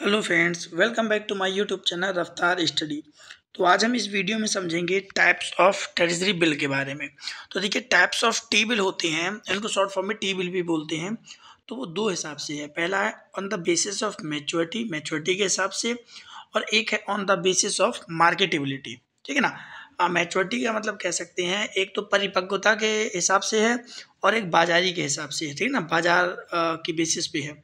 Hello friends, welcome back to my YouTube channel Raftaar study. तो आज हम इस वीडियो में समझेंगे टाइप्स ऑफ ट्रेजरी बिल के बारे में। तो देखिए, टाइप्स ऑफ टी बिल होते हैं, इनको शॉर्ट फॉर्म में टी बिल भी बोलते हैं। तो वो दो हिसाब से है। पहला है on the basis of maturity, maturity के हिसाब से, और एक है on the basis of marketability. ठीक है ना। मैच्योरिटी का मतलब कह सकते हैं, एक तो परिपक्वता के हिसाब से है और एक बाजारी के हिसाब से है। ठीक है ना, बाजार की बेसिस पे है।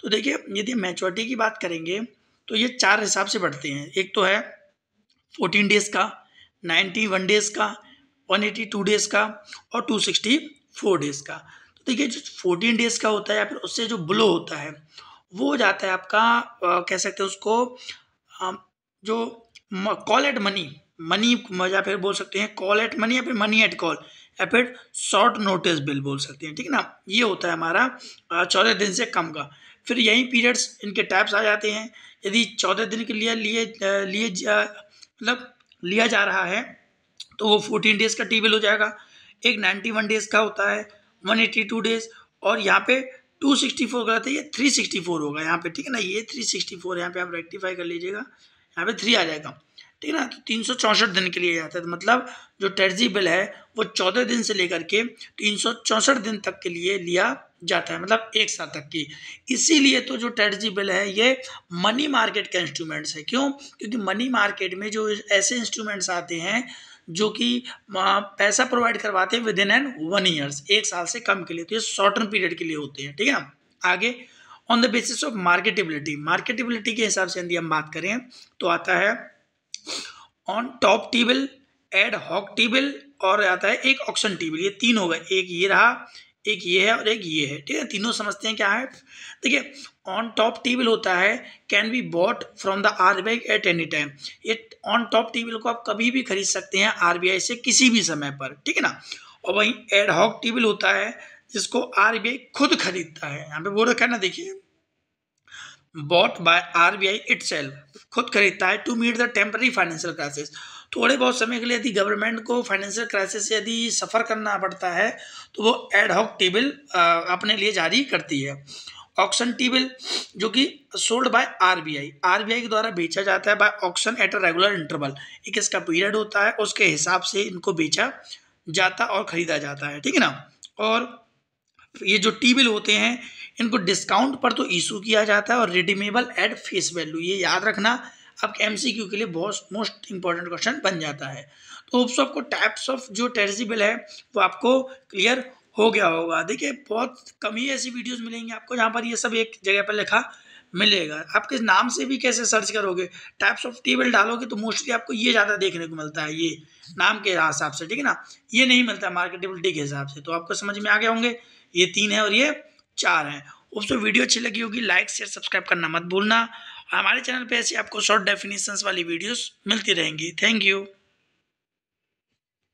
तो देखिए, यदि मैच्योरिटी की बात करेंगे तो ये चार हिसाब से बढ़ते हैं। एक तो है 14 डेज का, 91 डेज का, 182 डेज का और 264 डेज का। तो देखिए, जो 14 डेज का होता है या फिर उससे जो बिलो होता है वो हो जाता है आपका, कह सकते हैं उसको, जो कॉल एट मनी, मनी या फिर बोल सकते हैं कॉल एट मनी या फिर मनी एट कॉल या फिर शॉर्ट नोटिस बिल बोल सकते हैं। ठीक है ना, ये होता है हमारा 14 दिन से कम का। फिर यही पीरियड्स इनके टाइप्स आ जाते हैं। यदि 14 दिन के लिए मतलब लिया जा रहा है तो वो 14 डेज का टी बिल हो जाएगा। एक 91 डेज का होता है, 182 डेज, और यहाँ पे 264 गलत है, ये 364 होगा यहाँ पे। ठीक है ना, ये 364 यहाँ पे आप रेक्टिफाई कर लीजिएगा, यहाँ पे 3 आ जाएगा। ठीक है ना, तो 364 दिन के लिए जाता है। तो मतलब जो ट्रेजरी बिल है वो 14 दिन से लेकर के 364 दिन तक के लिए लिया जाता है, मतलब एक साल तक की। इसीलिए तो जो ट्रेजरी बिल है ये मनी मार्केट के इंस्ट्रूमेंट्स है। क्यों? क्योंकि मनी मार्केट में जो ऐसे इंस्ट्रूमेंट्स आते हैं जो कि पैसा प्रोवाइड करवाते हैं विद इन एन 1 ईयर्स, एक साल से कम के लिए, तो ये शॉर्ट टर्म पीरियड के लिए होते हैं। ठीक है ना। आगे on the basis of marketability, marketability के हिसाब से यदि हम बात करें तो आता है on tap T bill, ad hoc T bill, और आता है एक ऑक्शन टी बिल। ये तीन हो गए, एक ये रहा, एक ये है और एक ये है। ठीक है, तीनों समझते हैं क्या है। देखिए, ऑन टॉप टी बिल होता है can be bought from the RBI at any time. ये ऑन टॉप टी बिल को आप कभी भी खरीद सकते हैं आरबीआई से किसी भी समय पर। ठीक है ना। और वहीं एड हॉक टी बिल होता है जिसको आरबीआई खुद खरीदता है। यहाँ पे वो रखा है ना, देखिए, बॉट बाय आरबीआई इटसेल्फ, खुद खरीदता है to meet the temporary financial crisis. थोड़े बहुत समय के लिए यदि गवर्नमेंट को फाइनेंशियल क्राइसिस से यदि सफ़र करना पड़ता है तो वो एड हॉक टी बिल अपने लिए जारी करती है। ऑक्शन टी बिल जो कि सोल्ड बाय आरबीआई, आरबीआई के द्वारा बेचा जाता है by auction at a regular interval. एक इसका पीरियड होता है, उसके हिसाब से इनको बेचा जाता और खरीदा जाता है। ठीक है ना। और ये जो टी बिल होते हैं इनको डिस्काउंट पर तो इशू किया जाता है और रिडीमेबल एट फेस वैल्यू, ये याद रखना आपके एमसीक्यू के लिए बहुत मोस्ट इंपॉर्टेंट क्वेश्चन बन जाता है। तो होप्स आपको टाइप्स ऑफ जो ट्रेजरी बिल है वो आपको क्लियर हो गया होगा। देखिए, बहुत कम ही ऐसी वीडियोस मिलेंगी आपको जहाँ पर ये सब एक जगह पर लिखा मिलेगा। आपके नाम से भी कैसे सर्च करोगे, टाइप्स ऑफ टी बिल डालोगे तो मोस्टली आपको ये ज़्यादा देखने को मिलता है, ये नाम के हिसाब से। ठीक है ना, ये नहीं मिलता मार्केटेबिलिटी के हिसाब से। तो आपको समझ में आ गए होंगे, ये 3 है और ये 4 हैं। उससे वीडियो अच्छी लगी होगी, लाइक शेयर सब्सक्राइब करना मत भूलना। हमारे चैनल पे ऐसी आपको शॉर्ट डेफिनेशंस वाली वीडियोस मिलती रहेंगी। Thank you.